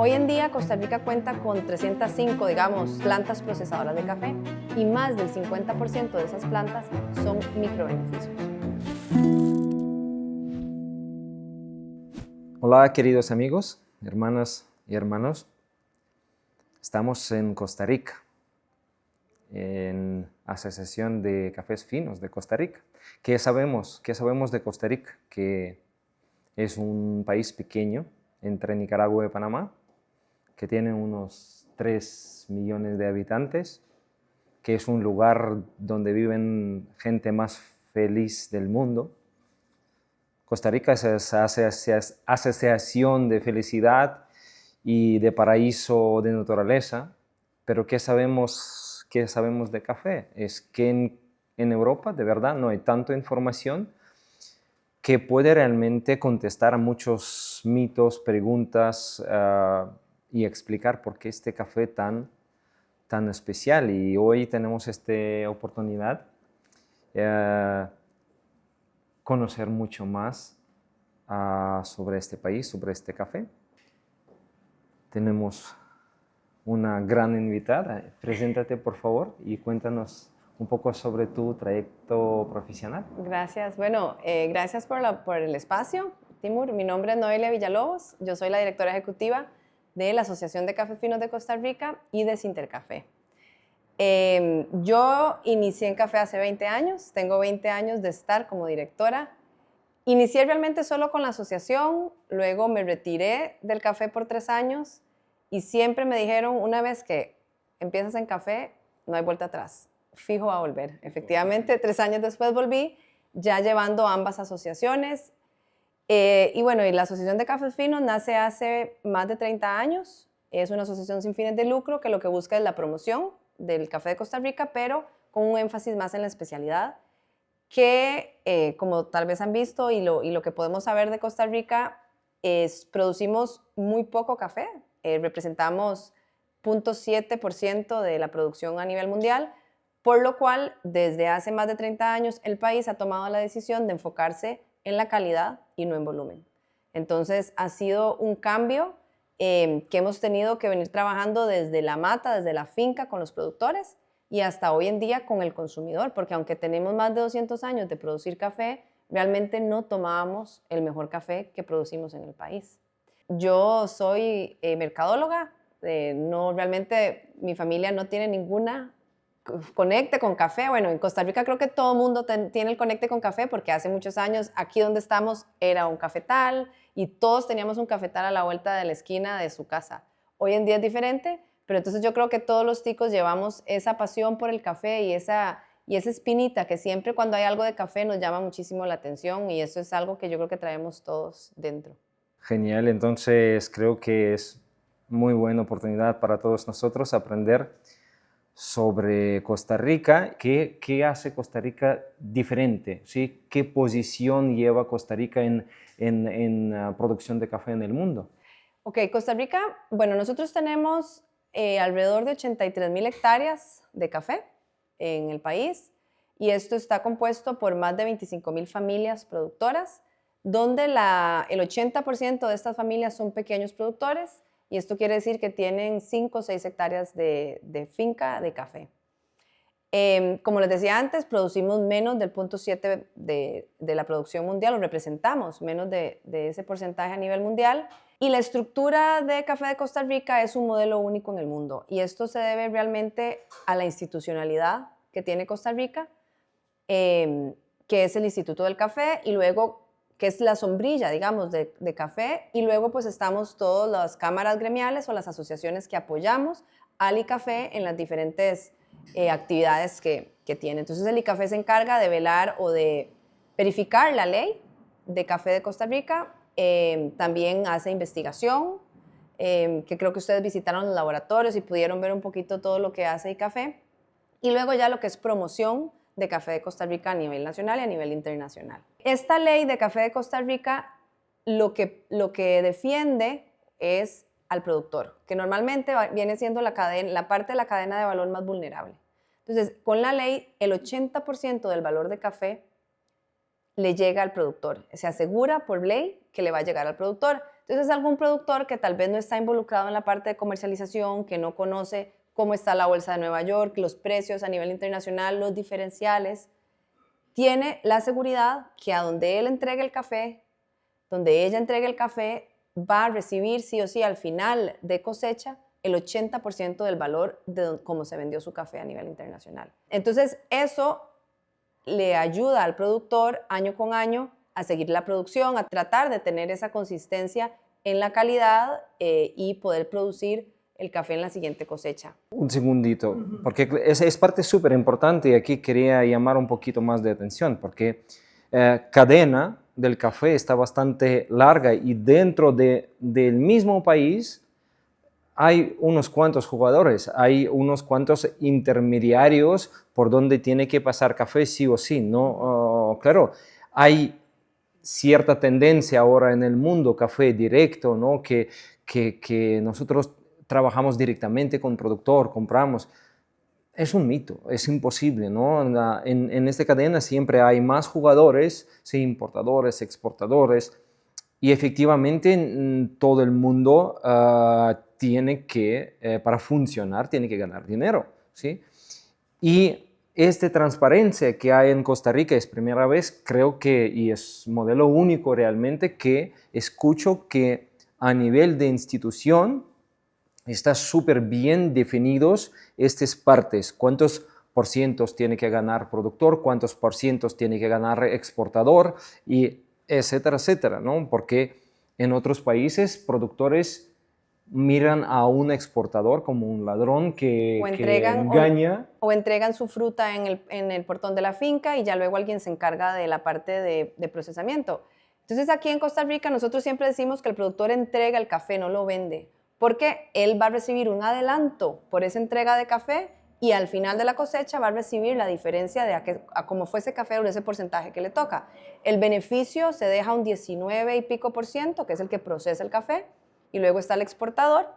Hoy en día Costa Rica cuenta con 305, digamos, plantas procesadoras de café y más del 50% de esas plantas son microbeneficios. Hola queridos amigos, hermanas y hermanos. Estamos en Costa Rica, en Asociación de Cafés Finos de Costa Rica. ¿Qué sabemos de Costa Rica? Que es un país pequeño entre Nicaragua y Panamá, que tiene unos 3 millones de habitantes, que es un lugar donde viven gente más feliz del mundo. Costa Rica es esa asociación de felicidad y de paraíso de naturaleza, pero ¿qué sabemos de café? Es que en Europa de verdad no hay tanta información que puede realmente contestar a muchos mitos, preguntas y explicar por qué este café tan especial. Y hoy tenemos esta oportunidad de conocer mucho más sobre este país, sobre este café. Tenemos una gran invitada. Preséntate, por favor, y cuéntanos un poco sobre tu trayecto profesional. Gracias. Bueno, gracias por el espacio, Timur. Mi nombre es Noelia Villalobos. Yo soy la directora ejecutiva de la Asociación de Cafés Finos de Costa Rica y de Sintercafé. Yo inicié en café hace 20 años. Tengo 20 años de estar como directora. Inicié realmente solo con la asociación, luego me retiré del café por 3 años y siempre me dijeron, una vez que empiezas en café, no hay vuelta atrás, fijo a volver. Efectivamente, 3 años después volví, ya llevando ambas asociaciones. Y bueno, y la Asociación de Cafés Finos nace hace más de 30 años. Es una asociación sin fines de lucro que lo que busca es la promoción del café de Costa Rica, pero con un énfasis más en la especialidad, que como tal vez han visto y lo que podemos saber de Costa Rica es producimos muy poco café, representamos 0.7% de la producción a nivel mundial, por lo cual desde hace más de 30 años el país ha tomado la decisión de enfocarse en la calidad y no en volumen. Entonces ha sido un cambio que hemos tenido que venir trabajando desde la mata, desde la finca con los productores, y hasta hoy en día con el consumidor, porque aunque tenemos más de 200 años de producir café, realmente no tomábamos el mejor café que producimos en el país. Yo soy mercadóloga, no, realmente mi familia no tiene ninguna conecte con café. Bueno, en Costa Rica creo que todo el mundo tiene el conecte con café porque hace muchos años aquí donde estamos era un cafetal y todos teníamos un cafetal a la vuelta de la esquina de su casa. Hoy en día es diferente, pero entonces yo creo que todos los ticos llevamos esa pasión por el café y esa espinita que siempre cuando hay algo de café nos llama muchísimo la atención, y eso es algo que yo creo que traemos todos dentro. Genial, entonces creo que es muy buena oportunidad para todos nosotros aprender sobre Costa Rica. ¿Qué hace Costa Rica diferente? ¿Sí? ¿Qué posición lleva Costa Rica en producción de café en el mundo? Ok, Costa Rica, bueno, nosotros tenemos alrededor de 83,000 hectáreas de café en el país, y esto está compuesto por más de 25,000 familias productoras, donde el 80% de estas familias son pequeños productores, y esto quiere decir que tienen 5 o 6 hectáreas de finca de café. Como les decía antes, producimos menos del 0.7 de la producción mundial, o representamos menos de ese porcentaje a nivel mundial. Y la estructura de café de Costa Rica es un modelo único en el mundo. Y esto se debe realmente a la institucionalidad que tiene Costa Rica, que es el Instituto del Café, y luego que es la sombrilla, digamos, de café. Y luego pues estamos todas las cámaras gremiales o las asociaciones que apoyamos al ICAFE en las diferentes actividades que tiene. Entonces el ICAFE se encarga de velar o de verificar la ley de café de Costa Rica. También hace investigación, que creo que ustedes visitaron los laboratorios y pudieron ver un poquito todo lo que hace ICAFE. Y luego ya lo que es promoción de café de Costa Rica a nivel nacional y a nivel internacional. Esta ley de café de Costa Rica lo que defiende es al productor, que normalmente viene siendo la parte de la cadena de valor más vulnerable. Entonces, con la ley, el 80% del valor de café le llega al productor. Se asegura por ley que le va a llegar al productor. Entonces, algún productor que tal vez no está involucrado en la parte de comercialización, que no conoce cómo está la bolsa de Nueva York, los precios a nivel internacional, los diferenciales, tiene la seguridad que a donde él entregue el café, donde ella entregue el café, va a recibir sí o sí al final de cosecha el 80% del valor de cómo se vendió su café a nivel internacional. Entonces, eso le ayuda al productor año con año a seguir la producción, a tratar de tener esa consistencia en la calidad y poder producir el café en la siguiente cosecha. Un segundito, porque es parte súper importante y aquí quería llamar un poquito más de atención, porque cadena del café está bastante larga y dentro del mismo país hay unos cuantos jugadores, hay unos cuantos intermediarios por donde tiene que pasar café sí o sí, ¿no? Claro, hay cierta tendencia ahora en el mundo café directo, ¿no? Que nosotros trabajamos directamente con productor, compramos. Es un mito, es imposible, ¿no? En esta cadena siempre hay más jugadores, sí, importadores, exportadores, y efectivamente todo el mundo tiene que, para funcionar, tiene que ganar dinero, ¿sí? Y esta transparencia que hay en Costa Rica es primera vez, creo que, y es modelo único realmente, que escucho que a nivel de institución está súper bien definidos estas partes. ¿Cuántos por cientos tiene que ganar productor? ¿Cuántos por cientos tiene que ganar exportador? Y etcétera, etcétera, ¿no? Porque en otros países productores miran a un exportador como un ladrón que engaña. O entregan su fruta en el portón de la finca y ya luego alguien se encarga de la parte de procesamiento. Entonces aquí en Costa Rica nosotros siempre decimos que el productor entrega el café, no lo vende, porque él va a recibir un adelanto por esa entrega de café y al final de la cosecha va a recibir la diferencia de a cómo fue ese café o ese porcentaje que le toca. El beneficio se deja un 19 y pico por ciento, que es el que procesa el café, y luego está el exportador,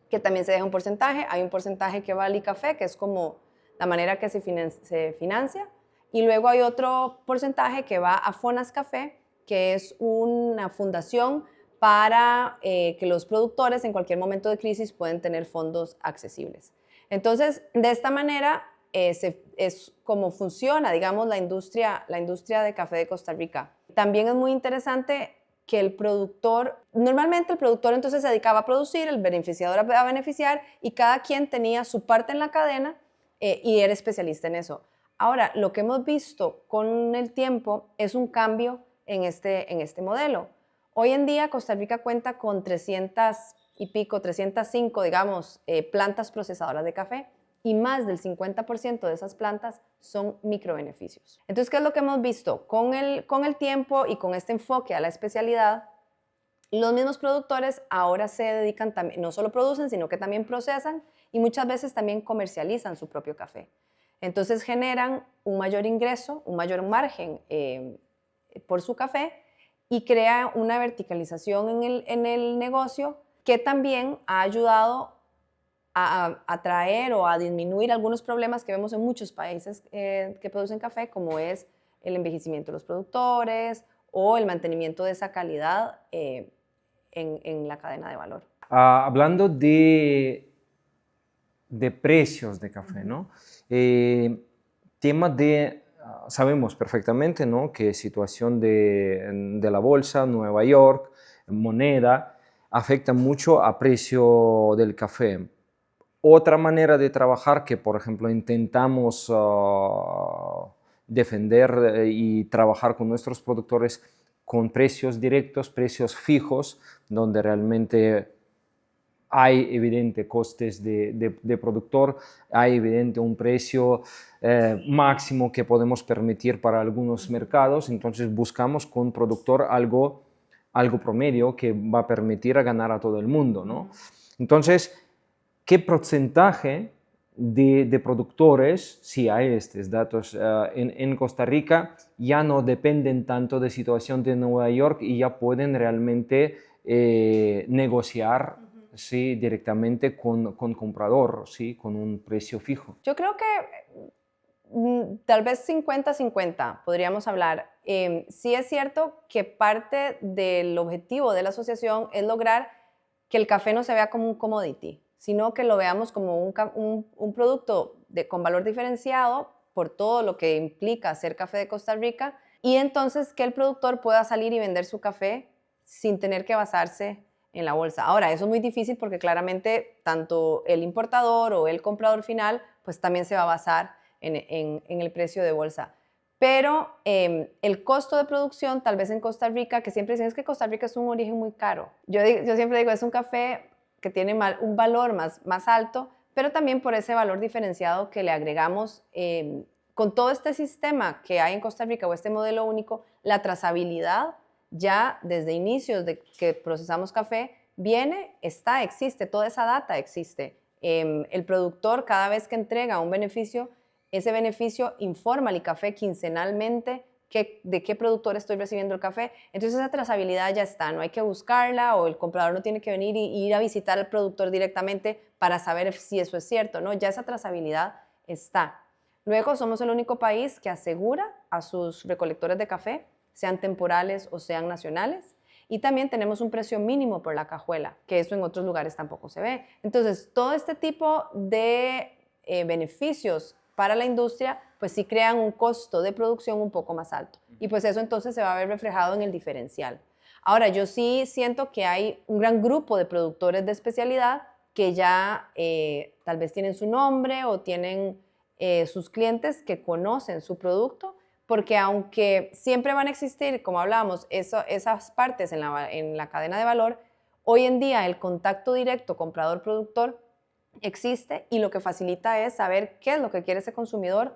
que también se deja un porcentaje. Hay un porcentaje que va al ICAFE, que es como la manera que se financia, y luego hay otro porcentaje que va a Fonas Café, que es una fundación para que los productores en cualquier momento de crisis pueden tener fondos accesibles. Entonces, de esta manera es como funciona, digamos, la industria de café de Costa Rica. También es muy interesante que el productor, normalmente el productor entonces se dedicaba a producir, el beneficiador a beneficiar y cada quien tenía su parte en la cadena y era especialista en eso. Ahora, lo que hemos visto con el tiempo es un cambio en este modelo. Hoy en día Costa Rica cuenta con 300 y pico, 305, digamos, plantas procesadoras de café y más del 50% de esas plantas son microbeneficios. Entonces, ¿qué es lo que hemos visto? Con el tiempo y con este enfoque a la especialidad, los mismos productores ahora se dedican también, no solo producen, sino que también procesan y muchas veces también comercializan su propio café. Entonces generan un mayor ingreso, un mayor margen por su café y crea una verticalización en el negocio que también ha ayudado a atraer o a disminuir algunos problemas que vemos en muchos países que producen café, como es el envejecimiento de los productores o el mantenimiento de esa calidad en la cadena de valor. Hablando de precios de café, ¿no? Tema de, sabemos perfectamente, ¿no? Que situación de la bolsa, Nueva York, moneda, afecta mucho a precio del café. Otra manera de trabajar que, por ejemplo, intentamos defender y trabajar con nuestros productores con precios directos, precios fijos, donde realmente hay evidente costes de productor, hay evidente un precio máximo que podemos permitir para algunos mercados, entonces buscamos con productor algo promedio que va a permitir a ganar a todo el mundo, ¿no? Entonces, ¿qué porcentaje de productores, si hay estos datos en Costa Rica, ya no dependen tanto de situación de Nueva York y ya pueden realmente negociar sí, directamente con comprador, sí, con un precio fijo? Yo creo que Tal vez 50-50 podríamos hablar. Sí es cierto que parte del objetivo de la asociación es lograr que el café no se vea como un commodity, sino que lo veamos como un producto con valor diferenciado por todo lo que implica ser café de Costa Rica, y entonces que el productor pueda salir y vender su café sin tener que basarse en la bolsa. Ahora, eso es muy difícil porque claramente tanto el importador o el comprador final pues también se va a basar en el precio de bolsa. Pero el costo de producción, tal vez en Costa Rica, que siempre dicen es que Costa Rica es un origen muy caro. Yo siempre digo, es un café que tiene un valor más alto, pero también por ese valor diferenciado que le agregamos con todo este sistema que hay en Costa Rica o este modelo único, la trazabilidad ya desde inicios de que procesamos café existe, toda esa data existe. El productor cada vez que entrega un beneficio, ese beneficio informa al ICAFE quincenalmente de qué productor estoy recibiendo el café. Entonces esa trazabilidad ya está, no hay que buscarla o el comprador no tiene que venir y ir a visitar al productor directamente para saber si eso es cierto, ¿no? Ya esa trazabilidad está. Luego somos el único país que asegura a sus recolectores de café, sean temporales o sean nacionales, y también tenemos un precio mínimo por la cajuela, que eso en otros lugares tampoco se ve. Entonces, todo este tipo de beneficios para la industria, pues sí crean un costo de producción un poco más alto. Y pues eso entonces se va a ver reflejado en el diferencial. Ahora, yo sí siento que hay un gran grupo de productores de especialidad que ya tal vez tienen su nombre o tienen sus clientes que conocen su producto, porque aunque siempre van a existir, como hablábamos, esas partes en la cadena de valor, hoy en día el contacto directo comprador-productor existe y lo que facilita es saber qué es lo que quiere ese consumidor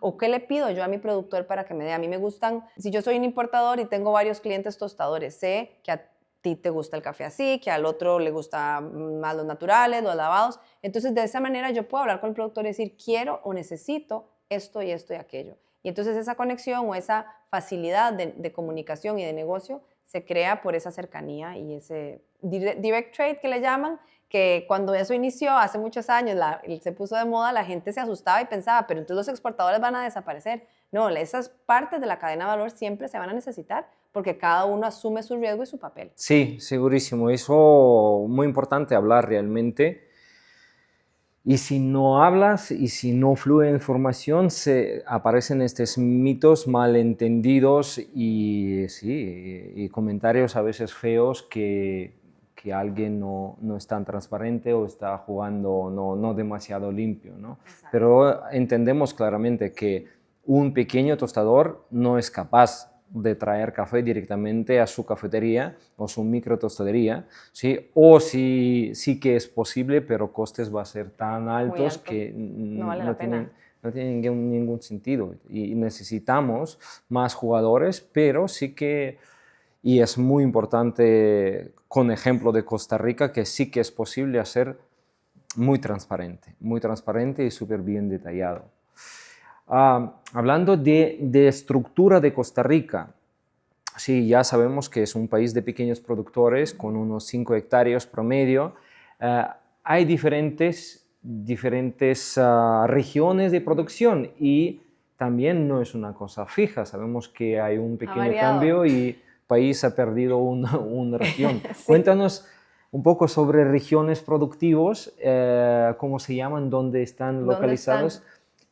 o qué le pido yo a mi productor para que me dé. A mí me gustan, si yo soy un importador y tengo varios clientes tostadores, sé que a ti te gusta el café así, que al otro le gusta más los naturales, los lavados. Entonces, de esa manera yo puedo hablar con el productor y decir, quiero o necesito esto y esto y aquello. Y entonces esa conexión o esa facilidad de comunicación y de negocio se crea por esa cercanía y ese direct trade que le llaman, que cuando eso inició hace muchos años, se puso de moda, la gente se asustaba y pensaba, pero entonces los exportadores van a desaparecer. No, esas partes de la cadena de valor siempre se van a necesitar porque cada uno asume su riesgo y su papel. Sí, segurísimo. Eso muy importante hablar realmente. Y si no hablas y si no fluye información, aparecen estos mitos malentendidos y, sí, y comentarios a veces feos que alguien no es tan transparente o está jugando no demasiado limpio, ¿no? Pero entendemos claramente que un pequeño tostador no es capaz de traer café directamente a su cafetería o su micro tostadería, ¿sí? O sí que es posible, pero costes va a ser tan altos que no vale la pena. No tienen ningún sentido. Y necesitamos más jugadores, pero sí que, y es muy importante con ejemplo de Costa Rica, que sí que es posible hacer muy transparente y súper bien detallado. Hablando de estructura de Costa Rica, sí, ya sabemos que es un país de pequeños productores con unos 5 hectáreas promedio. Hay diferentes regiones de producción y también no es una cosa fija. Sabemos que hay un pequeño cambio y el país ha perdido una región. Sí. Cuéntanos un poco sobre regiones productivos, cómo se llaman, dónde están localizados.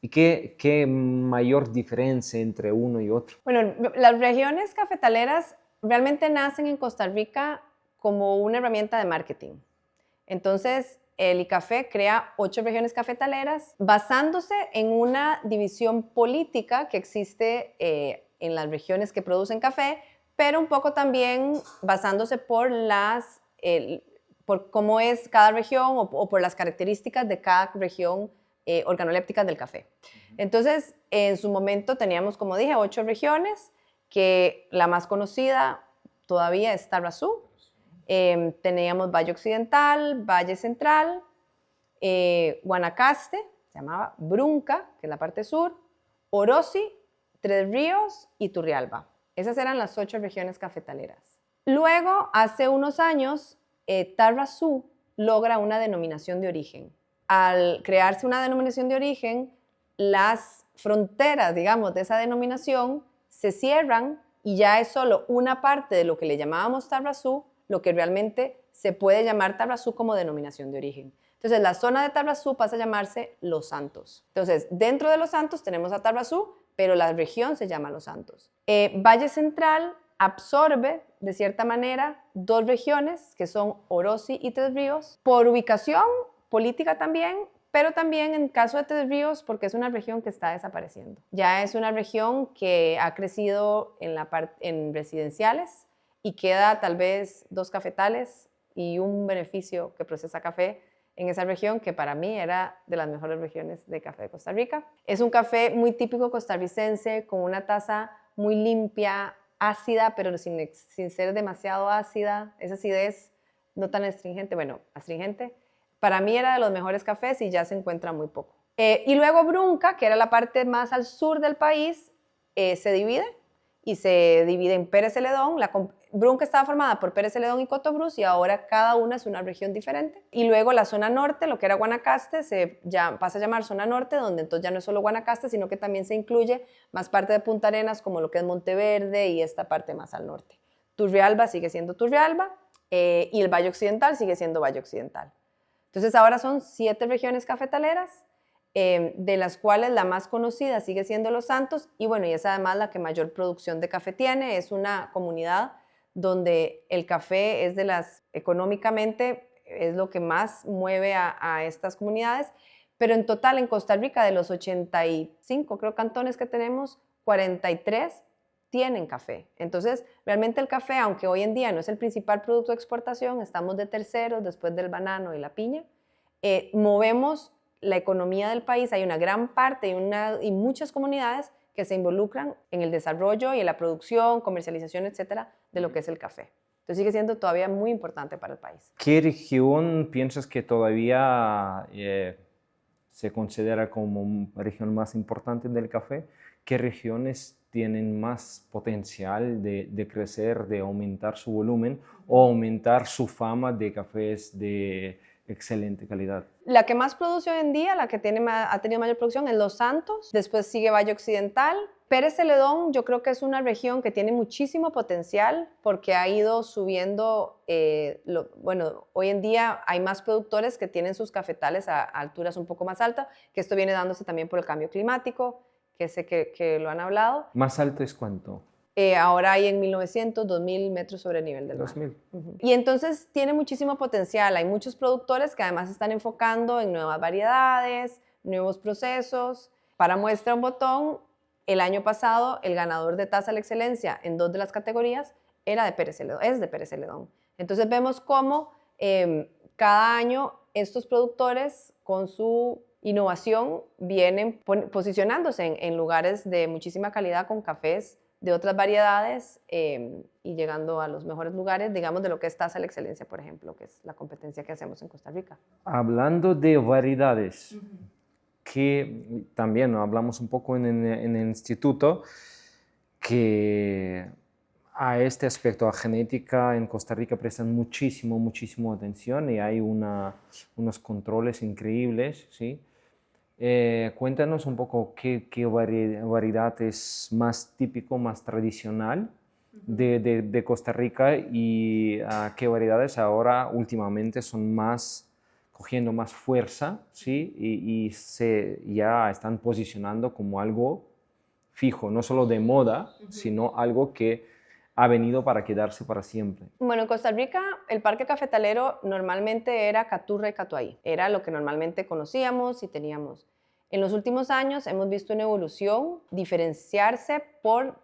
¿Y qué mayor diferencia entre uno y otro? Bueno, las regiones cafetaleras realmente nacen en Costa Rica como una herramienta de marketing. Entonces, el ICAFE crea 8 regiones cafetaleras basándose en una división política que existe en las regiones que producen café, pero un poco también basándose por cómo es cada región o por las características de cada región organolépticas del café. Entonces, en su momento teníamos, como dije, 8 regiones, que la más conocida todavía es Tarrazú. Teníamos Valle Occidental, Valle Central, Guanacaste, se llamaba Brunca, que es la parte sur, Orosi, Tres Ríos y Turrialba. Esas eran las 8 regiones cafetaleras. Luego, hace unos años, Tarrazú logra una denominación de origen. Al crearse una denominación de origen, las fronteras, digamos, de esa denominación se cierran y ya es solo una parte de lo que le llamábamos Tarrazú, lo que realmente se puede llamar Tarrazú como denominación de origen. Entonces, la zona de Tarrazú pasa a llamarse Los Santos. Entonces, dentro de Los Santos tenemos a Tarrazú, pero la región se llama Los Santos. Valle Central absorbe, de cierta manera, dos regiones, que son Orosi y Tres Ríos, por ubicación política también, pero también en caso de Tres Ríos, porque es una región que está desapareciendo. Ya es una región que ha crecido en residenciales y queda tal vez 2 cafetales y un beneficio que procesa café en esa región, que para mí era de las mejores regiones de café de Costa Rica. Es un café muy típico costarricense, con una taza muy limpia, ácida, pero sin ser demasiado ácida, esa acidez no tan astringente, bueno, astringente. Para mí era de los mejores cafés y ya se encuentra muy poco. Y luego Brunca, que era la parte más al sur del país, se divide en Pérez Celedón. Brunca estaba formada por Pérez Celedón y Cotobruz y ahora cada una es una región diferente. Y luego la zona norte, lo que era Guanacaste, pasa a llamar zona norte, donde entonces ya no es solo Guanacaste, sino que también se incluye más parte de Punta Arenas, como lo que es Monteverde y esta parte más al norte. Turrialba sigue siendo Turrialba y el Valle Occidental sigue siendo Valle Occidental. Entonces ahora son 7 regiones cafetaleras, de las cuales la más conocida sigue siendo Los Santos y bueno, y es además la que mayor producción de café tiene. Es una comunidad donde el café es económicamente es lo que más mueve a estas comunidades, pero en total en Costa Rica de los 85 creo cantones que tenemos, 43 tienen café. Entonces, realmente el café, aunque hoy en día no es el principal producto de exportación, estamos de terceros después del banano y la piña, movemos la economía del país. Hay una gran parte y muchas comunidades que se involucran en el desarrollo y en la producción, comercialización, etcétera, de lo que es el café. Entonces sigue siendo todavía muy importante para el país. ¿Qué región piensas que todavía se considera como una región más importante del café? ¿Qué regiones tienen más potencial de crecer, de aumentar su volumen o aumentar su fama de cafés de excelente calidad? La que más produce hoy en día, la que ha tenido mayor producción, es Los Santos, después sigue Valle Occidental. Pérez Celedón yo creo que es una región que tiene muchísimo potencial porque ha ido subiendo, bueno, hoy en día hay más productores que tienen sus cafetales a alturas un poco más altas, que esto viene dándose también por el cambio climático, que sé que lo han hablado. ¿Más alto es cuánto? Ahora hay en 1900, 2000 metros sobre el nivel del mar. 2000. Y entonces tiene muchísimo potencial. Hay muchos productores que además están enfocando en nuevas variedades, nuevos procesos. Para muestra un botón, el año pasado el ganador de Taza a la Excelencia en 2 de las categorías es de Pérez Celedón. Entonces vemos cómo cada año estos productores con su innovación vienen posicionándose en lugares de muchísima calidad con cafés de otras variedades y llegando a los mejores lugares, digamos, de lo que es Taza a la Excelencia, por ejemplo, que es la competencia que hacemos en Costa Rica. Hablando de variedades, que también hablamos un poco en el instituto, que a este aspecto, a genética en Costa Rica prestan muchísimo atención y hay unos controles increíbles, ¿sí? Cuéntanos un poco qué variedad es más típico, más tradicional de Costa Rica y qué variedades ahora últimamente son cogiendo más fuerza, ¿sí? Y ya están posicionando como algo fijo, no solo de moda, sino algo que ha venido para quedarse para siempre. Bueno, en Costa Rica el parque cafetalero normalmente era Caturra y Catuahí. Era lo que normalmente conocíamos y teníamos. En los últimos años hemos visto una evolución, diferenciarse por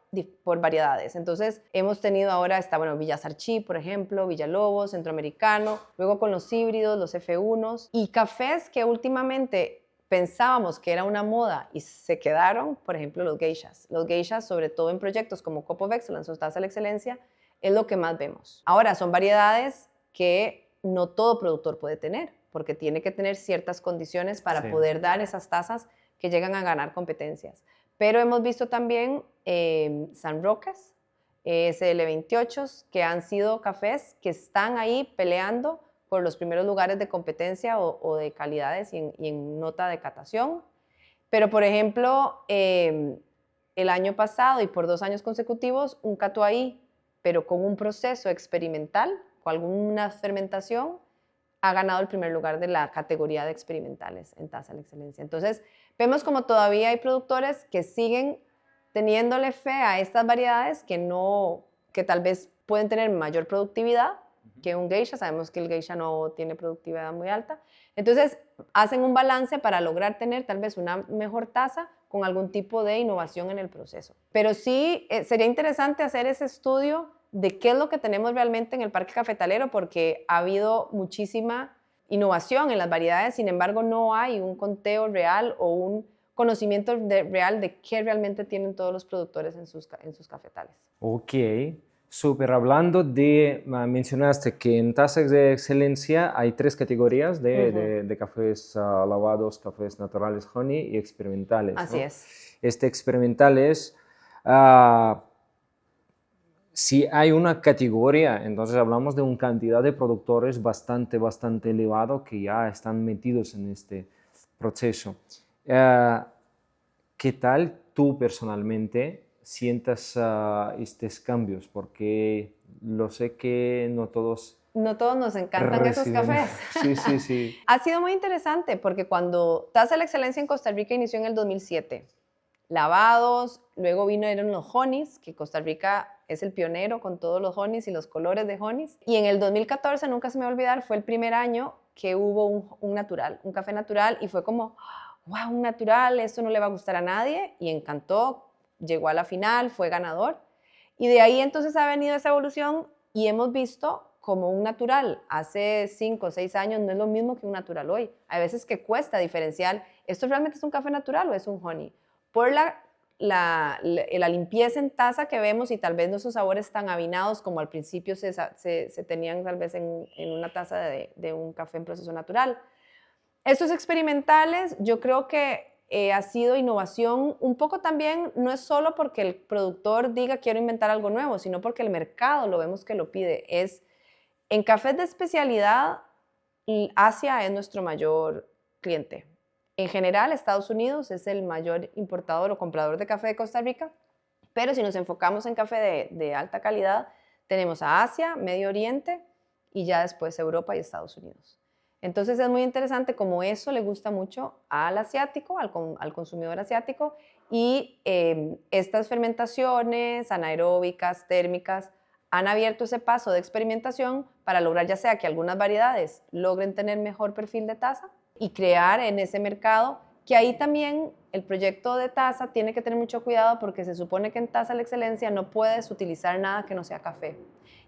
variedades. Entonces hemos tenido ahora Villa Sarchí, por ejemplo, Villalobos, Centroamericano, luego con los híbridos, los F1s y cafés que últimamente pensábamos que era una moda y se quedaron, por ejemplo, los geishas. Los geishas, sobre todo en proyectos como Cup of Excellence o Taza a la Excelencia, es lo que más vemos. Ahora, son variedades que no todo productor puede tener, porque tiene que tener ciertas condiciones para poder dar esas tazas que llegan a ganar competencias. Pero hemos visto también San Roques, SL28, que han sido cafés que están ahí peleando por los primeros lugares de competencia o de calidades y en nota de catación. Pero, por ejemplo, el año pasado y por 2 años consecutivos, un catuaí, pero con un proceso experimental, con alguna fermentación, ha ganado el primer lugar de la categoría de experimentales en Taza de la Excelencia. Entonces, vemos como todavía hay productores que siguen teniéndole fe a estas variedades que tal vez pueden tener mayor productividad que un geisha. Sabemos que el geisha no tiene productividad muy alta. Entonces, hacen un balance para lograr tener tal vez una mejor taza con algún tipo de innovación en el proceso. Pero sí, sería interesante hacer ese estudio de qué es lo que tenemos realmente en el parque cafetalero, porque ha habido muchísima innovación en las variedades, sin embargo no hay un conteo real o un conocimiento real de qué realmente tienen todos los productores en sus cafetales. Ok, súper. Hablando mencionaste que en Tazas de Excelencia hay 3 categorías de cafés lavados, cafés naturales, honey y experimentales, Así ¿no? es. Experimentales, si hay una categoría, entonces hablamos de una cantidad de productores bastante elevado que ya están metidos en este proceso. ¿Qué tal tú personalmente sientas estos cambios? Porque lo sé que no todos No todos nos encantan esos cafés. Sí, sí, sí. Ha sido muy interesante porque cuando Taza de la Excelencia en Costa Rica inició en el 2007, lavados, luego vinieron los honeys, que Costa Rica es el pionero con todos los honeys y los colores de honeys. Y en el 2014, nunca se me va a olvidar, fue el primer año que hubo un natural, un café natural, y fue como, wow, un natural, esto no le va a gustar a nadie, y encantó, llegó a la final, fue ganador. Y de ahí entonces ha venido esa evolución y hemos visto como un natural hace 5 o 6 años no es lo mismo que un natural hoy. Hay veces que cuesta diferenciar, ¿esto realmente es un café natural o es un honey? Por la limpieza en taza que vemos y tal vez no esos sabores tan avinados como al principio se tenían tal vez en una taza de un café en proceso natural. Estos experimentales yo creo que ha sido innovación un poco también, no es solo porque el productor diga quiero inventar algo nuevo, sino porque el mercado lo vemos que lo pide. En cafés de especialidad, Asia es nuestro mayor cliente. En general, Estados Unidos es el mayor importador o comprador de café de Costa Rica, pero si nos enfocamos en café de alta calidad, tenemos a Asia, Medio Oriente y ya después Europa y Estados Unidos. Entonces es muy interesante como eso le gusta mucho al asiático, al consumidor asiático, y estas fermentaciones anaeróbicas, térmicas, han abierto ese paso de experimentación para lograr ya sea que algunas variedades logren tener mejor perfil de taza y crear en ese mercado, que ahí también el proyecto de taza tiene que tener mucho cuidado porque se supone que en Taza de la Excelencia no puedes utilizar nada que no sea café.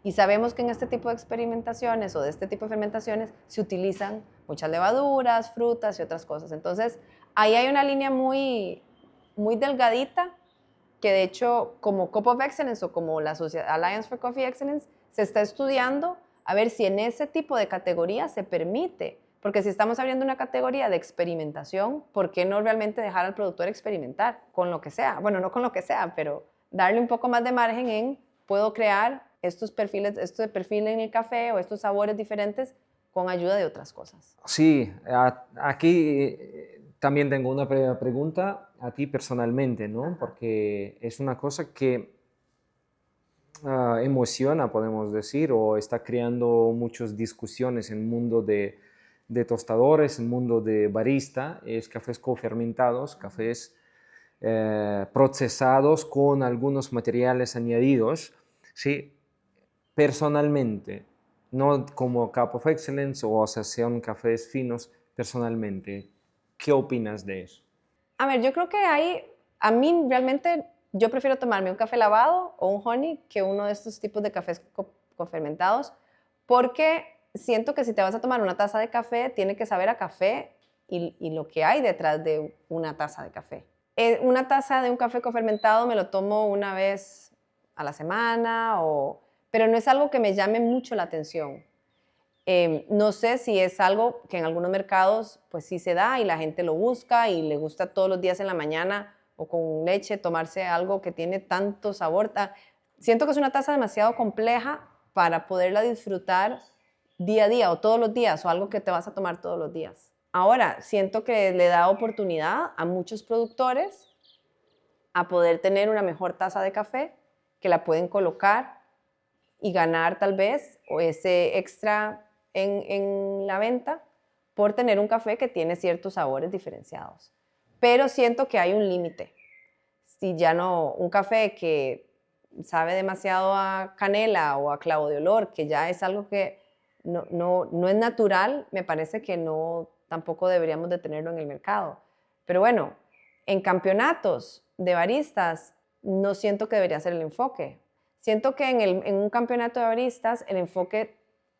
Y sabemos que en este tipo de experimentaciones o de este tipo de fermentaciones se utilizan muchas levaduras, frutas y otras cosas. Entonces, ahí hay una línea muy, muy delgadita que de hecho como Cup of Excellence o como la Alliance for Coffee Excellence se está estudiando a ver si en ese tipo de categoría se permite, porque si estamos abriendo una categoría de experimentación, ¿por qué no realmente dejar al productor experimentar con lo que sea? Bueno, no con lo que sea, pero darle un poco más de margen en puedo crear estos perfiles, este perfil en el café o estos sabores diferentes con ayuda de otras cosas. Sí, aquí también tengo una pregunta a ti personalmente, ¿no? Porque es una cosa que emociona, podemos decir, o está creando muchas discusiones en el mundo de tostadores, en el mundo de barista, es cafés cofermentados, cafés procesados con algunos materiales añadidos, ¿sí? Personalmente, no como Cup of Excellence o asociación cafés finos, personalmente, ¿qué opinas de eso? A ver, yo creo que a mí realmente, yo prefiero tomarme un café lavado o un honey que uno de estos tipos de cafés cofermentados, porque siento que si te vas a tomar una taza de café, tiene que saber a café y lo que hay detrás de una taza de café. Una taza de un café cofermentado me lo tomo una vez a la semana, pero no es algo que me llame mucho la atención. No sé si es algo que en algunos mercados pues sí se da y la gente lo busca y le gusta todos los días en la mañana o con leche tomarse algo que tiene tanto sabor. Siento que es una taza demasiado compleja para poderla disfrutar día a día o todos los días o algo que te vas a tomar todos los días. Ahora, siento que le da oportunidad a muchos productores a poder tener una mejor taza de café, que la pueden colocar y ganar tal vez o ese extra en la venta por tener un café que tiene ciertos sabores diferenciados. Pero siento que hay un límite. Si ya no, un café que sabe demasiado a canela o a clavo de olor, que ya es algo que no es natural, me parece que no, tampoco deberíamos de tenerlo en el mercado. Pero bueno, en campeonatos de baristas no siento que debería ser el enfoque. Siento que en un campeonato de baristas el enfoque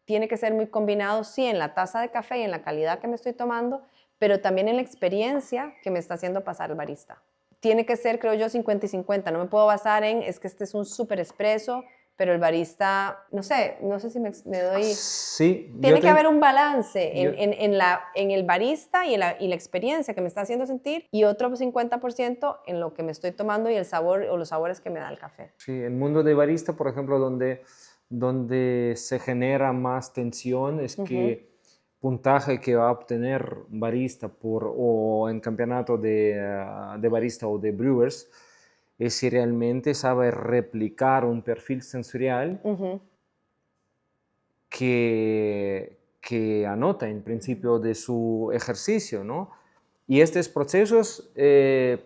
tiene que ser muy combinado, sí, en la taza de café y en la calidad que me estoy tomando, pero también en la experiencia que me está haciendo pasar el barista. Tiene que ser, creo yo, 50 y 50. No me puedo basar en, es que este es un súper expreso, pero el barista, no sé si me doy... Sí, Tiene que haber un balance yo- en el barista y la experiencia que me está haciendo sentir y otro 50% en lo que me estoy tomando y el sabor o los sabores que me da el café. Sí, el mundo de barista, por ejemplo, donde se genera más tensión es que puntaje que va a obtener un barista o en campeonato de barista o de brewers es si realmente sabe replicar un perfil sensorial que anota en principio de su ejercicio, ¿no? Y estos procesos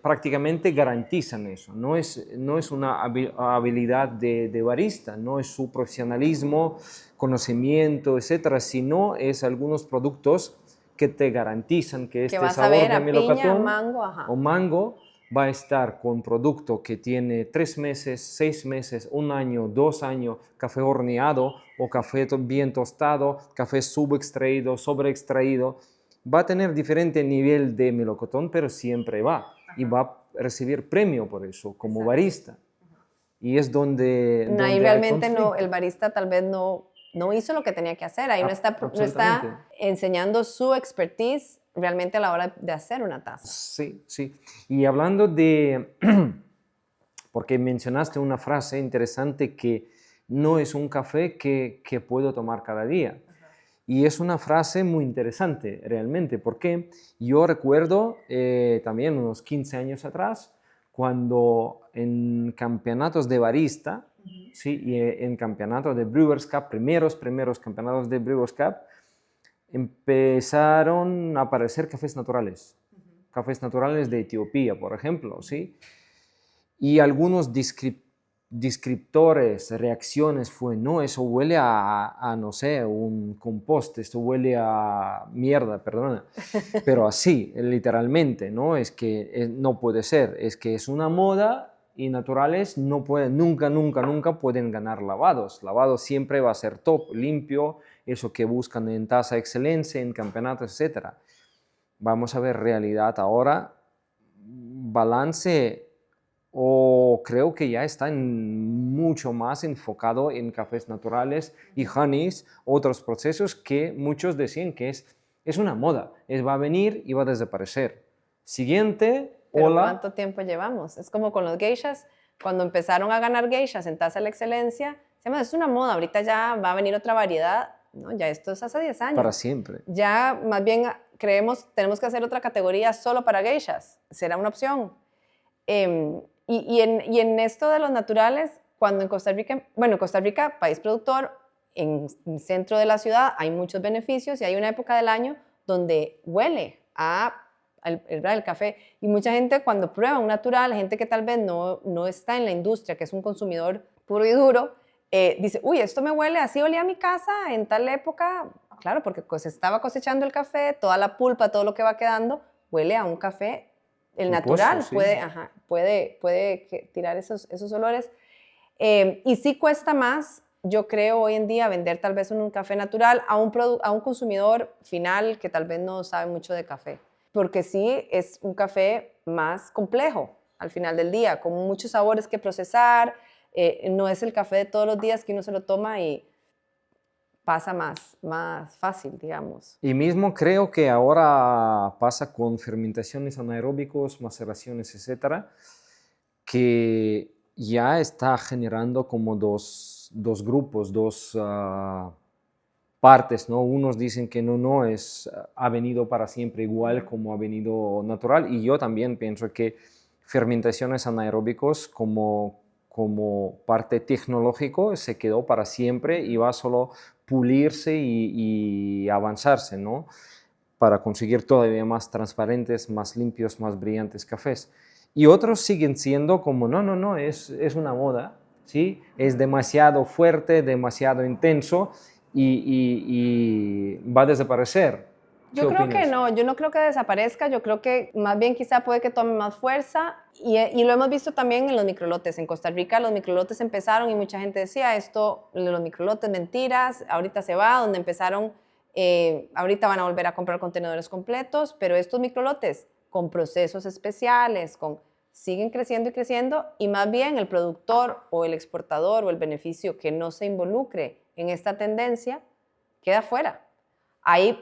prácticamente garantizan eso. No es una habilidad de barista, no es su profesionalismo, conocimiento, etcétera, sino es algunos productos que te garantizan que Que este vas a sabor ver de a piña, melocotón mango, o ajá. mango va a estar con producto que tiene 3 meses, 6 meses, 1 año, 2 años, café horneado o café bien tostado, café subextraído, sobreextraído. Va a tener diferente nivel de melocotón, pero siempre va. Y va a recibir premio por eso, como barista. Y es donde, Ahí donde hay realmente no, el conflicto. barista tal vez no hizo lo que tenía que hacer. Ahí no Absolutamente. está enseñando su expertise realmente a la hora de hacer una taza. Sí, sí. Y hablando de, porque mencionaste una frase interesante que no es un café que puedo tomar cada día. Y es una frase muy interesante realmente, porque yo recuerdo también unos 15 años atrás, cuando en campeonatos de barista, ¿sí? Y en campeonatos de Brewers Cup, primeros campeonatos de Brewers Cup, empezaron a aparecer cafés naturales de Etiopía, por ejemplo, ¿sí? Y algunos descriptores, reacciones fue, no, eso huele no sé, un compost, esto huele a mierda, perdona, pero así, literalmente, ¿no? Es que no puede ser, es que es una moda y naturales no pueden, nunca pueden ganar lavados. Lavado siempre va a ser top, limpio, eso que buscan en tasa excelencia, en campeonatos, etc. Vamos a ver realidad ahora, balance o creo que ya está mucho más enfocado en cafés naturales y honeys, otros procesos que muchos decían que es una moda, va a venir y va a desaparecer. Siguiente, Pero hola. ¿cuánto tiempo llevamos? Es como con los geishas, cuando empezaron a ganar geishas en Taza de la Excelencia, decíamos, es una moda, ahorita ya va a venir otra variedad, ¿no? Ya esto es hace 10 Para años. siempre. Ya más bien tenemos que hacer otra categoría solo para geishas, será una opción. Y en esto de los naturales, cuando en Costa Rica, país productor, en el centro de la ciudad hay muchos beneficios y hay una época del año donde huele el café. Y mucha gente cuando prueba un natural, gente que tal vez no está en la industria, que es un consumidor puro y duro, dice, uy, esto me huele, así olía mi casa en tal época. Claro, porque se estaba cosechando el café, toda la pulpa, todo lo que va quedando, huele a un café. El Pulposo, natural sí. puede tirar esos olores. Y sí cuesta más, yo creo, hoy en día vender tal vez un café natural a un consumidor final que tal vez no sabe mucho de café. Porque sí es un café más complejo al final del día, con muchos sabores que procesar. No es el café de todos los días que uno se lo toma y pasa más fácil, digamos. Y mismo creo que ahora pasa con fermentaciones anaeróbicos, maceraciones, etcétera, que ya está generando como dos grupos, partes, ¿no? Unos dicen que no, ha venido para siempre igual como ha venido natural, y yo también pienso que fermentaciones anaeróbicos como parte tecnológico se quedó para siempre y va a solo pulirse y avanzarse, ¿no? Para conseguir todavía más transparentes, más limpios, más brillantes cafés. Y otros siguen siendo como, no, es una moda, ¿sí? Es demasiado fuerte, demasiado intenso y va a desaparecer. ¿Qué Yo creo que opinas? no, yo no creo que desaparezca, yo creo que más bien quizá puede que tome más fuerza y lo hemos visto también en los microlotes. En Costa Rica los microlotes empezaron y mucha gente decía esto, los microlotes mentiras, ahorita se va, donde empezaron, ahorita van a volver a comprar contenedores completos, pero estos microlotes con procesos especiales, siguen creciendo y creciendo y más bien el productor o el exportador o el beneficio que no se involucre en esta tendencia queda fuera. Hay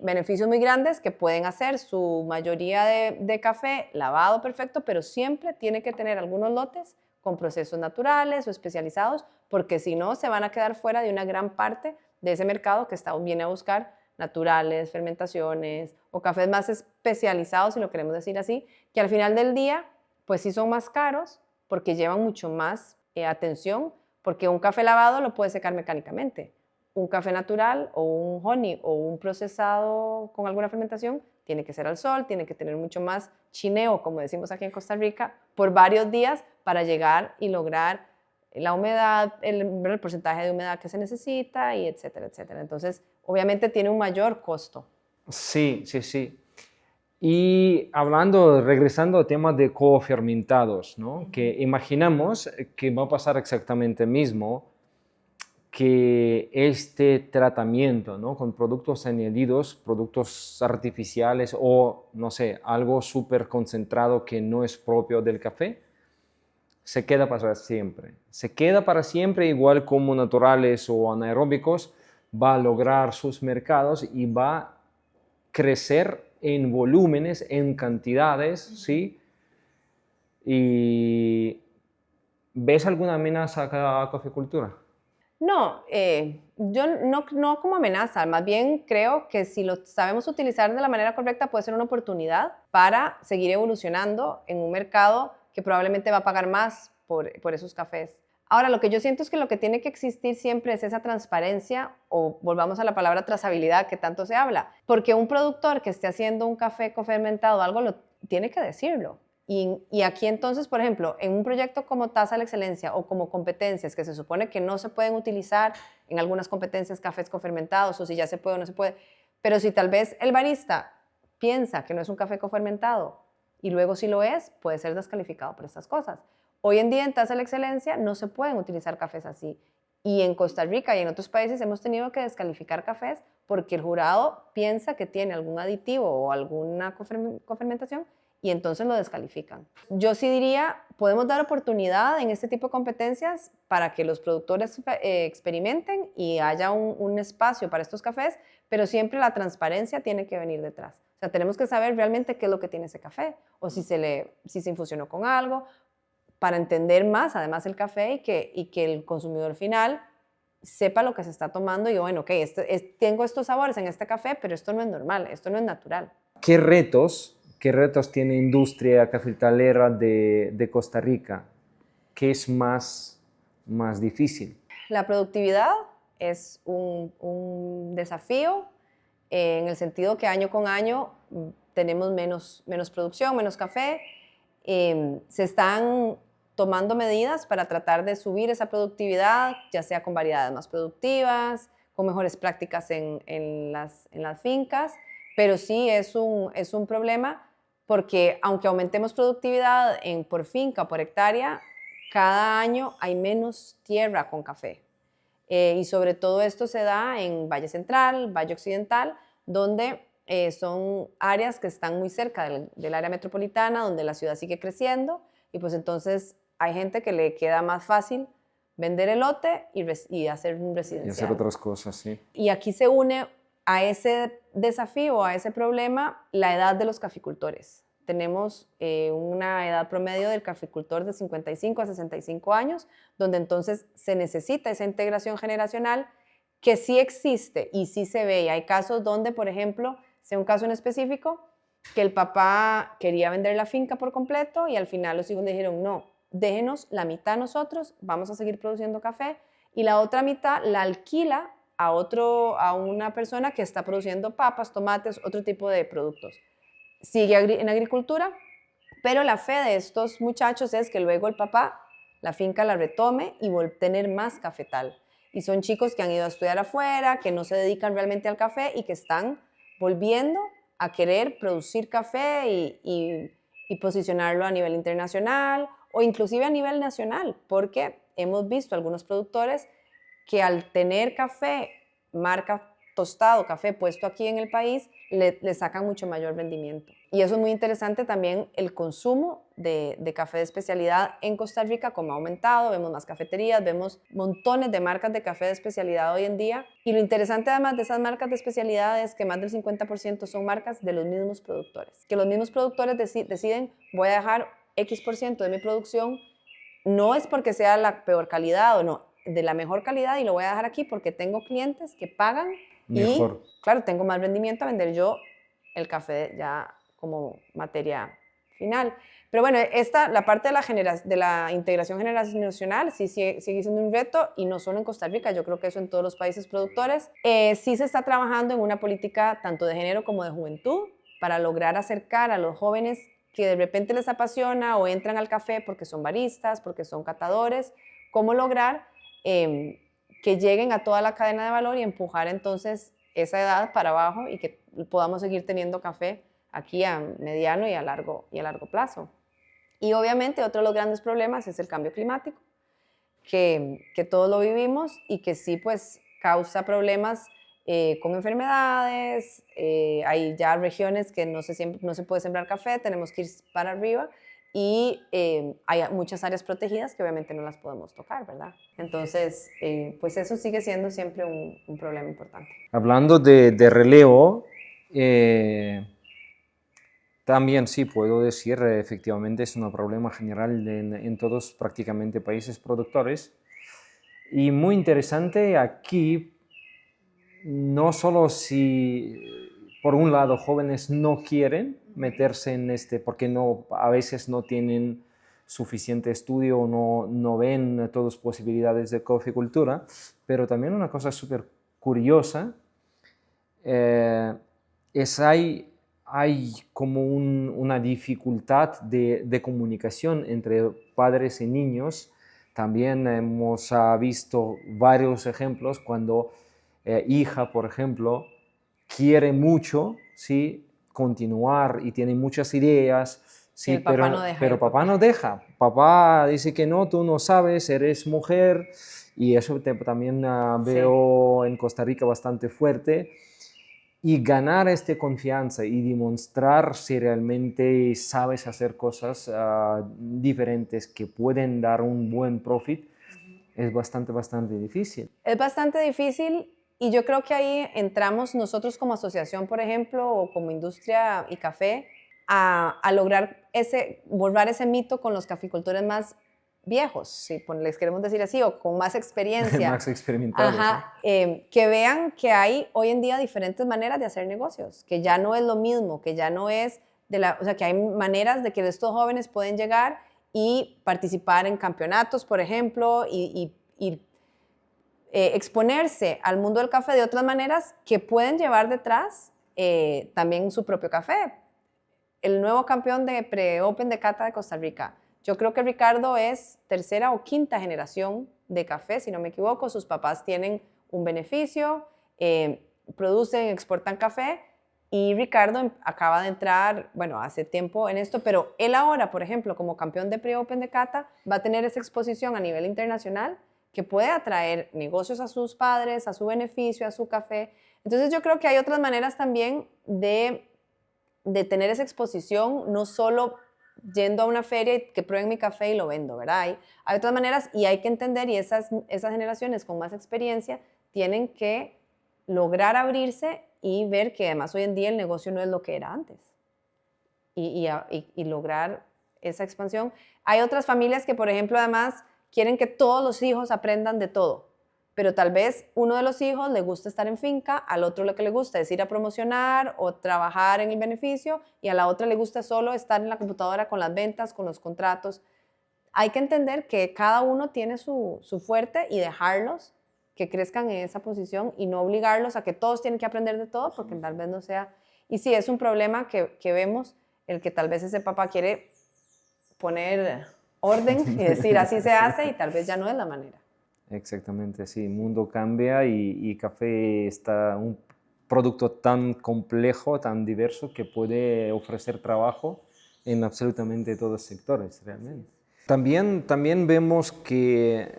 beneficios muy grandes que pueden hacer su mayoría de café lavado perfecto, pero siempre tiene que tener algunos lotes con procesos naturales o especializados, porque si no se van a quedar fuera de una gran parte de ese mercado que viene a buscar naturales, fermentaciones o cafés más especializados, si lo queremos decir así, que al final del día, pues sí son más caros porque llevan mucho más atención, porque un café lavado lo puede secar mecánicamente. Un café natural o un honey o un procesado con alguna fermentación tiene que ser al sol, tiene que tener mucho más chineo, como decimos aquí en Costa Rica, por varios días para llegar y lograr la humedad, el porcentaje de humedad que se necesita y etcétera, etcétera. Entonces, obviamente tiene un mayor costo. Sí, sí, sí. Y regresando al tema de cofermentados, ¿no? Que imaginamos que va a pasar exactamente mismo, que este tratamiento, ¿no? Con productos añadidos, productos artificiales o, no sé, algo súper concentrado que no es propio del café, se queda para siempre. Se queda para siempre, igual como naturales o anaeróbicos, va a lograr sus mercados y va a crecer en volúmenes, en cantidades, ¿sí? ¿Y ves alguna amenaza a la caficultura? No, yo no como amenaza, más bien creo que si lo sabemos utilizar de la manera correcta puede ser una oportunidad para seguir evolucionando en un mercado que probablemente va a pagar más por esos cafés. Ahora, lo que yo siento es que lo que tiene que existir siempre es esa transparencia o volvamos a la palabra trazabilidad que tanto se habla, porque un productor que esté haciendo un café cofermentado, algo lo tiene que decirlo. Y aquí entonces, por ejemplo, en un proyecto como Tasa a la Excelencia o como competencias que se supone que no se pueden utilizar en algunas competencias cafés cofermentados o si ya se puede o no se puede, pero si tal vez el barista piensa que no es un café cofermentado y luego sí lo es, puede ser descalificado por estas cosas. Hoy en día en Tasa a la Excelencia no se pueden utilizar cafés así. Y en Costa Rica y en otros países hemos tenido que descalificar cafés porque el jurado piensa que tiene algún aditivo o alguna cofermentación y entonces lo descalifican. Yo sí diría, podemos dar oportunidad en este tipo de competencias para que los productores experimenten y haya un espacio para estos cafés, pero siempre la transparencia tiene que venir detrás. O sea, tenemos que saber realmente qué es lo que tiene ese café o si se infusionó con algo, para entender más además el café y que el consumidor final sepa lo que se está tomando y bueno, ok, tengo estos sabores en este café, pero esto no es normal, esto no es natural. Qué retos tiene industria cafetalera de Costa Rica? ¿Qué es más difícil? La productividad es un desafío en el sentido que año con año tenemos menos producción, menos café. Se están tomando medidas para tratar de subir esa productividad, ya sea con variedades más productivas, con mejores prácticas en las fincas, pero sí es un problema porque aunque aumentemos productividad por finca, por hectárea, cada año hay menos tierra con café. Y sobre todo esto se da en Valle Central, Valle Occidental, donde son áreas que están muy cerca del área metropolitana, donde la ciudad sigue creciendo y pues entonces hay gente que le queda más fácil vender el lote y hacer un residencial. Y hacer otras cosas, sí. Y aquí se une a ese desafío, a ese problema, la edad de los caficultores. Tenemos una edad promedio del caficultor de 55 a 65 años, donde entonces se necesita esa integración generacional que sí existe y sí se ve. Y hay casos donde, por ejemplo, sea un caso en específico, que el papá quería vender la finca por completo y al final los hijos le dijeron, no, déjenos la mitad nosotros, vamos a seguir produciendo café, y la otra mitad la alquila a una persona que está produciendo papas, tomates, otro tipo de productos. Sigue en agricultura, pero la fe de estos muchachos es que luego el papá la finca la retome y tener más cafetal. Y son chicos que han ido a estudiar afuera, que no se dedican realmente al café y que están volviendo a querer producir café y posicionarlo a nivel internacional o inclusive a nivel nacional, porque hemos visto algunos productores que al tener café, marca tostado, café puesto aquí en el país, le sacan mucho mayor rendimiento. Y eso es muy interesante también, el consumo de café de especialidad en Costa Rica, como ha aumentado, vemos más cafeterías, vemos montones de marcas de café de especialidad hoy en día. Y lo interesante además de esas marcas de especialidad es que más del 50% son marcas de los mismos productores. Que los mismos productores deciden, voy a dejar X% de mi producción, no es porque sea la peor calidad o no, de la mejor calidad y lo voy a dejar aquí porque tengo clientes que pagan Mejor. y, claro, tengo más rendimiento a vender yo el café ya como materia final. Pero bueno, la parte de la integración generacional sí sigue siendo un reto y no solo en Costa Rica, yo creo que eso en todos los países productores. Sí se está trabajando en una política tanto de género como de juventud para lograr acercar a los jóvenes que de repente les apasiona o entran al café porque son baristas, porque son catadores, cómo lograr que lleguen a toda la cadena de valor y empujar entonces esa edad para abajo y que podamos seguir teniendo café aquí a mediano y a largo plazo. Y obviamente otro de los grandes problemas es el cambio climático, que todos lo vivimos y que sí pues causa problemas con enfermedades, hay ya regiones que no se puede sembrar café, tenemos que ir para arriba y hay muchas áreas protegidas que obviamente no las podemos tocar, ¿verdad? Entonces, pues eso sigue siendo siempre un problema importante. Hablando de relevo, también sí puedo decir, efectivamente es un problema general en todos prácticamente países productores. Y muy interesante aquí, no solo si por un lado jóvenes no quieren meterse en porque a veces no tienen suficiente estudio o no ven todas posibilidades de coficultura, pero también una cosa súper curiosa es hay como una dificultad de comunicación entre padres y niños. También hemos visto varios ejemplos cuando hija, por ejemplo, quiere mucho, ¿sí?, continuar y tiene muchas ideas, sí, papá no deja, pero papá no deja. Papá dice que no, tú no sabes, eres mujer, y eso también veo en Costa Rica bastante fuerte. Y ganar esta confianza y demostrar si realmente sabes hacer cosas diferentes que pueden dar un buen profit es bastante difícil. Es bastante difícil y yo creo que ahí entramos nosotros como asociación, por ejemplo, o como industria y café, a lograr borrar ese mito con los caficultores más viejos, si les queremos decir así, o con más experiencia. Más experimentados. Ajá, que vean que hay hoy en día diferentes maneras de hacer negocios, que ya no es lo mismo, que ya no es o sea, que hay maneras de que estos jóvenes pueden llegar y participar en campeonatos, por ejemplo, y exponerse al mundo del café de otras maneras que pueden llevar detrás también su propio café. El nuevo campeón de pre-Open de Cata de Costa Rica, yo creo que Ricardo es tercera o quinta generación de café, si no me equivoco. Sus papás tienen un beneficio, producen, exportan café, y Ricardo acaba de entrar, bueno, hace tiempo en esto, pero él ahora, por ejemplo, como campeón de pre-Open de Cata, va a tener esa exposición a nivel internacional que puede atraer negocios a sus padres, a su beneficio, a su café. Entonces yo creo que hay otras maneras también de tener esa exposición, no solo yendo a una feria y que prueben mi café y lo vendo, ¿verdad? Hay otras maneras y hay que entender, y esas generaciones con más experiencia tienen que lograr abrirse y ver que además hoy en día el negocio no es lo que era antes y lograr esa expansión. Hay otras familias que, por ejemplo, además quieren que todos los hijos aprendan de todo. pero tal vez uno de los hijos le gusta estar en finca, al otro lo que le gusta es ir a promocionar o trabajar en el beneficio, y a la otra le gusta solo estar en la computadora con las ventas, con los contratos. Hay que entender que cada uno tiene su fuerte y dejarlos que crezcan en esa posición y no obligarlos a que todos tienen que aprender de todo, porque tal vez no sea. Y sí, es un problema que vemos, el que tal vez ese papá quiere poner orden y decir así se hace, y tal vez ya no es la manera. Exactamente, sí, el mundo cambia y café está un producto tan complejo, tan diverso, que puede ofrecer trabajo en absolutamente todos los sectores, realmente. También vemos que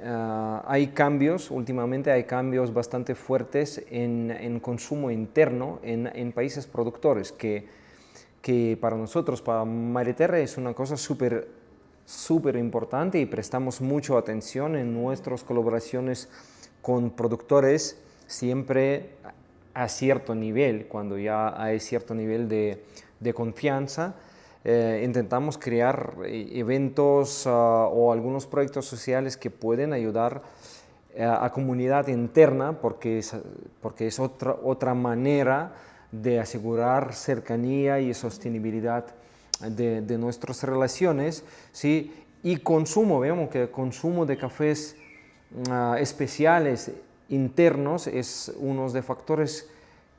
hay cambios, últimamente hay cambios bastante fuertes en consumo interno en países productores, que para nosotros, para Mareterre, es una cosa súper importante, y prestamos mucha atención en nuestras colaboraciones con productores, siempre a cierto nivel, cuando ya hay cierto nivel de confianza. Intentamos crear eventos o algunos proyectos sociales que pueden ayudar a comunidad interna, porque es otra manera de asegurar cercanía y sostenibilidad de nuestras relaciones, ¿sí? Y consumo, vemos que el consumo de cafés especiales internos es uno de los factores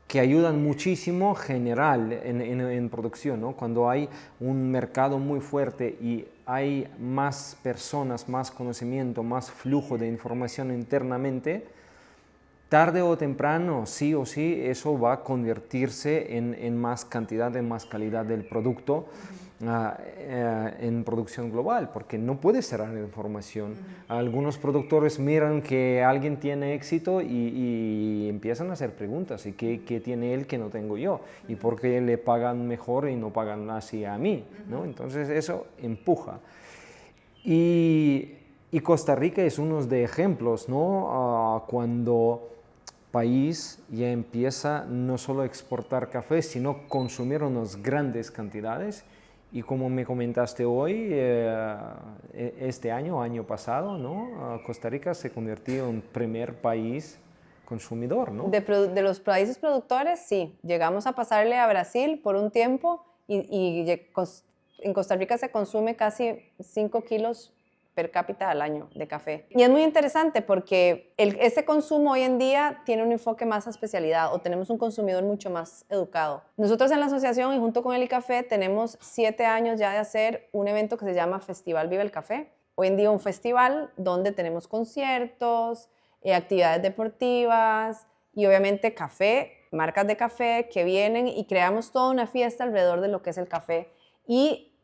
que ayudan muchísimo general en producción, ¿no? Cuando hay un mercado muy fuerte y hay más personas, más conocimiento, más flujo de información internamente, tarde o temprano, sí o sí, eso va a convertirse en más cantidad, en más calidad del producto en producción global, porque no puede cerrar la información. Algunos productores miran que alguien tiene éxito y empiezan a hacer preguntas. ¿Y qué tiene él que no tengo yo? ¿Y por qué le pagan mejor y no pagan así a mí? ¿No? Entonces eso empuja. Y Costa Rica es uno de ejemplos, ¿no? Cuando país ya empieza no solo a exportar café, sino consumir unas grandes cantidades. Y como me comentaste hoy, este año pasado, ¿no? Costa Rica se convirtió en primer país consumidor, ¿no? De los países productores, sí. Llegamos a pasarle a Brasil por un tiempo en Costa Rica se consume casi 5 kilos per cápita al año de café. Y es muy interesante porque ese consumo hoy en día tiene un enfoque más a especialidad, o tenemos un consumidor mucho más educado. Nosotros en la asociación y junto con el ICAFE tenemos 7 años ya de hacer un evento que se llama Festival Viva el Café. Hoy en día un festival donde tenemos conciertos, actividades deportivas y obviamente café, marcas de café que vienen, y creamos toda una fiesta alrededor de lo que es el café. Y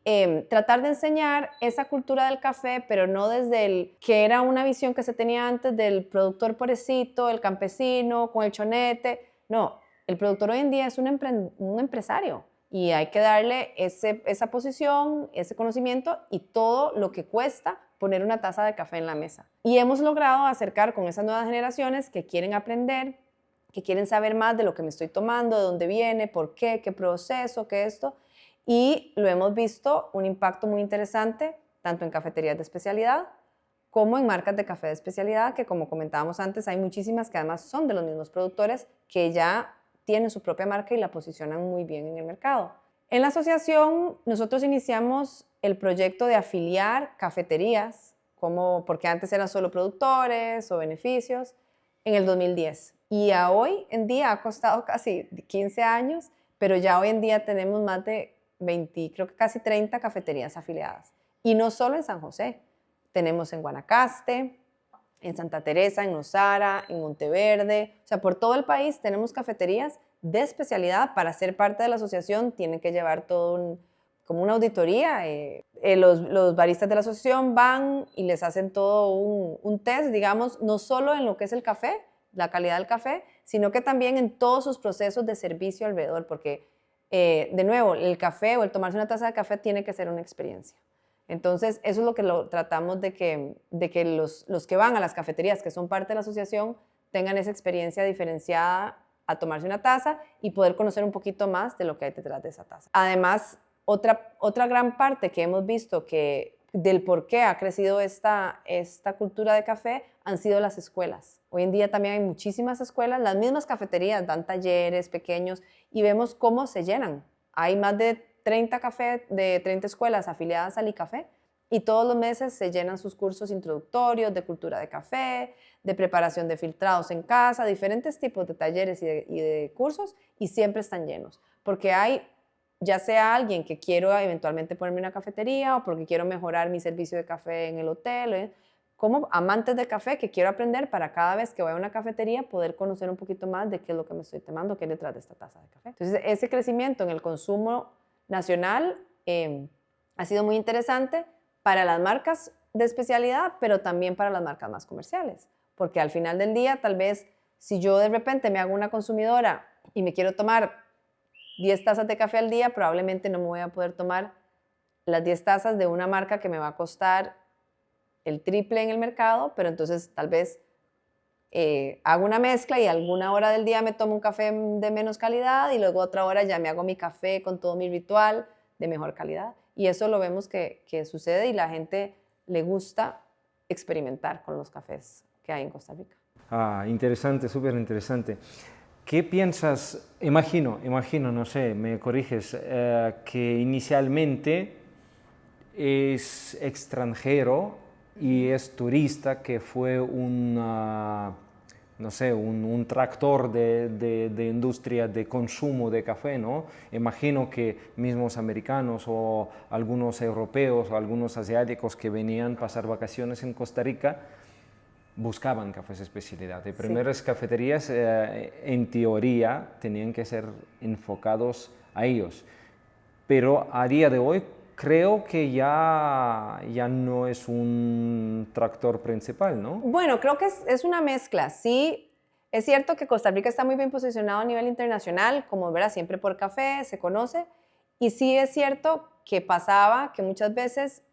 tratar de enseñar esa cultura del café, pero no desde el que era una visión que se tenía antes del productor pobrecito, el campesino con el chonete. No, el productor hoy en día es un empresario, y hay que darle esa posición, ese conocimiento y todo lo que cuesta poner una taza de café en la mesa. Y hemos logrado acercar con esas nuevas generaciones que quieren aprender, que quieren saber más de lo que me estoy tomando, de dónde viene, por qué proceso, qué esto. Y lo hemos visto un impacto muy interesante, tanto en cafeterías de especialidad como en marcas de café de especialidad, que como comentábamos antes, hay muchísimas que además son de los mismos productores que ya tienen su propia marca y la posicionan muy bien en el mercado. En la asociación nosotros iniciamos el proyecto de afiliar cafeterías, porque antes eran solo productores o beneficios, en el 2010. Y a hoy en día ha costado casi 15 años, pero ya hoy en día tenemos más de 20, creo que casi 30 cafeterías afiliadas. Y no solo en San José, tenemos en Guanacaste, en Santa Teresa, en Nosara, en Monteverde, o sea, por todo el país tenemos cafeterías de especialidad. Para ser parte de la asociación tienen que llevar todo como una auditoría. Los baristas de la asociación van y les hacen todo un test, digamos, no solo en lo que es el café, la calidad del café, sino que también en todos sus procesos de servicio alrededor, porque, de nuevo, el café o el tomarse una taza de café tiene que ser una experiencia. Entonces, eso es lo que tratamos de que los que van a las cafeterías, que son parte de la asociación, tengan esa experiencia diferenciada a tomarse una taza y poder conocer un poquito más de lo que hay detrás de esa taza. Además, otra gran parte que hemos visto que del por qué ha crecido esta cultura de café han sido las escuelas. Hoy en día también hay muchísimas escuelas, las mismas cafeterías dan talleres pequeños y vemos cómo se llenan. Hay más de 30 escuelas afiliadas al ICAFé y todos los meses se llenan sus cursos introductorios de cultura de café, de preparación de filtrados en casa, diferentes tipos de talleres y de cursos, y siempre están llenos, porque hay ya sea alguien que quiero eventualmente ponerme una cafetería o porque quiero mejorar mi servicio de café en el hotel, como amantes de café que quiero aprender para cada vez que voy a una cafetería poder conocer un poquito más de qué es lo que me estoy tomando, qué hay detrás de esta taza de café. Entonces, ese crecimiento en el consumo nacional ha sido muy interesante para las marcas de especialidad, pero también para las marcas más comerciales, porque al final del día, tal vez, si yo de repente me hago una consumidora y me quiero tomar 10 tazas de café al día, probablemente no me voy a poder tomar las 10 tazas de una marca que me va a costar el triple en el mercado, pero entonces tal vez hago una mezcla y alguna hora del día me tomo un café de menos calidad y luego otra hora ya me hago mi café con todo mi ritual de mejor calidad. Y eso lo vemos que sucede y la gente le gusta experimentar con los cafés que hay en Costa Rica. Interesante, súper interesante. ¿Qué piensas? Imagino, no sé, me corriges, que inicialmente es extranjero y es turista, que fue no sé, un tractor de industria de consumo de café, ¿no? Imagino que mismos americanos o algunos europeos o algunos asiáticos que venían a pasar vacaciones en Costa Rica buscaban cafés de especialidad. De primeras cafeterías, en teoría, tenían que ser enfocados a ellos. Pero a día de hoy, creo que ya no es un tractor principal, ¿no? Bueno, creo que es una mezcla. Sí, es cierto que Costa Rica está muy bien posicionado a nivel internacional, como verás, siempre por café, se conoce. Y sí es cierto que pasaba que muchas veces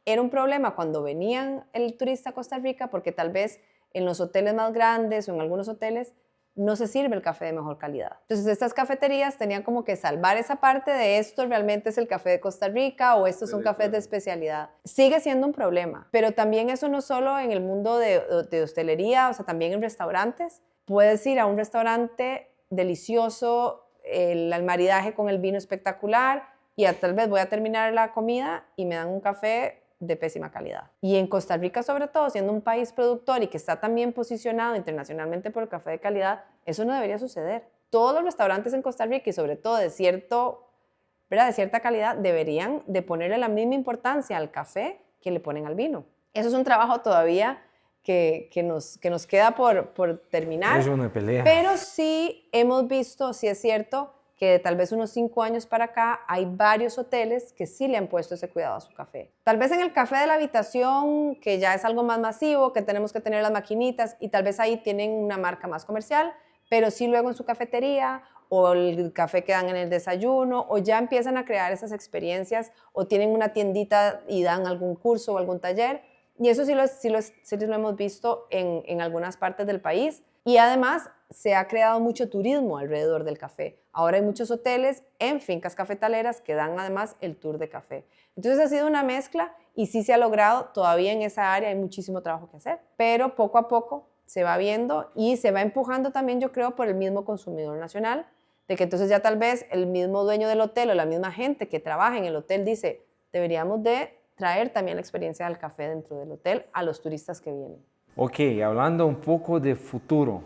era un problema cuando venían el turista a Costa Rica, porque tal vez en los hoteles más grandes o en algunos hoteles no se sirve el café de mejor calidad. Entonces estas cafeterías tenían como que salvar esa parte de esto realmente es el café de Costa Rica o estos son cafés de especialidad. Sigue siendo un problema, pero también eso no solo en el mundo de hostelería, o sea, también en restaurantes. Puedes ir a un restaurante delicioso, el maridaje con el vino espectacular y tal vez voy a terminar la comida y me dan un café de pésima calidad. Y en Costa Rica, sobre todo, siendo un país productor y que está también posicionado internacionalmente por el café de calidad, eso no debería suceder. Todos los restaurantes en Costa Rica y sobre todo de cierta calidad deberían de ponerle la misma importancia al café que le ponen al vino. Eso es un trabajo todavía que nos queda por terminar. Es una pelea. Pero sí hemos visto, sí es cierto, que de tal vez unos 5 años para acá hay varios hoteles que sí le han puesto ese cuidado a su café. Tal vez en el café de la habitación, que ya es algo más masivo, que tenemos que tener las maquinitas y tal vez ahí tienen una marca más comercial, pero sí luego en su cafetería o el café que dan en el desayuno o ya empiezan a crear esas experiencias o tienen una tiendita y dan algún curso o algún taller. Y eso sí lo hemos visto en algunas partes del país. Y además se ha creado mucho turismo alrededor del café. Ahora hay muchos hoteles en fincas cafetaleras que dan además el tour de café. Entonces ha sido una mezcla y sí se ha logrado. Todavía en esa área hay muchísimo trabajo que hacer, pero poco a poco se va viendo y se va empujando también, yo creo, por el mismo consumidor nacional, de que entonces ya tal vez el mismo dueño del hotel o la misma gente que trabaja en el hotel dice, deberíamos de traer también la experiencia del café dentro del hotel a los turistas que vienen. Ok, hablando un poco de futuro,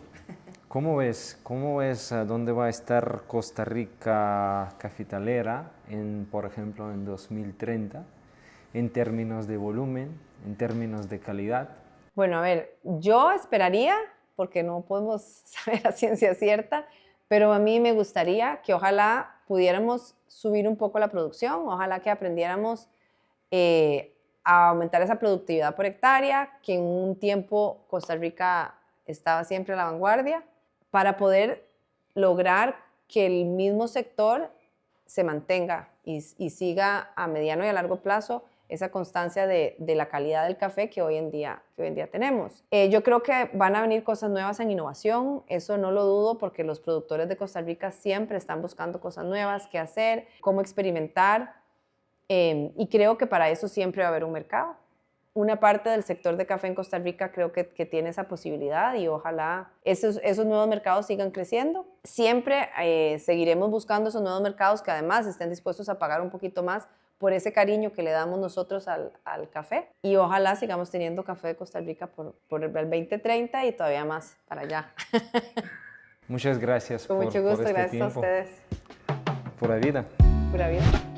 ¿cómo ves dónde va a estar Costa Rica cafetalera, por ejemplo, en 2030, en términos de volumen, en términos de calidad? Bueno, a ver, yo esperaría, porque no podemos saber a ciencia cierta, pero a mí me gustaría que ojalá pudiéramos subir un poco la producción, ojalá que aprendiéramos a aumentar esa productividad por hectárea, que en un tiempo Costa Rica estaba siempre a la vanguardia, para poder lograr que el mismo sector se mantenga y siga a mediano y a largo plazo esa constancia de la calidad del café que hoy en día tenemos. Yo creo que van a venir cosas nuevas en innovación, eso no lo dudo porque los productores de Costa Rica siempre están buscando cosas nuevas, qué hacer, cómo experimentar. Y creo que para eso siempre va a haber un mercado. Una parte del sector de café en Costa Rica creo que tiene esa posibilidad y ojalá esos nuevos mercados sigan creciendo. Siempre seguiremos buscando esos nuevos mercados que además estén dispuestos a pagar un poquito más por ese cariño que le damos nosotros al café. Y ojalá sigamos teniendo café de Costa Rica por el 2030 y todavía más para allá. Muchas gracias Con mucho gusto, por este gracias tiempo. a ustedes. Pura vida. Pura vida.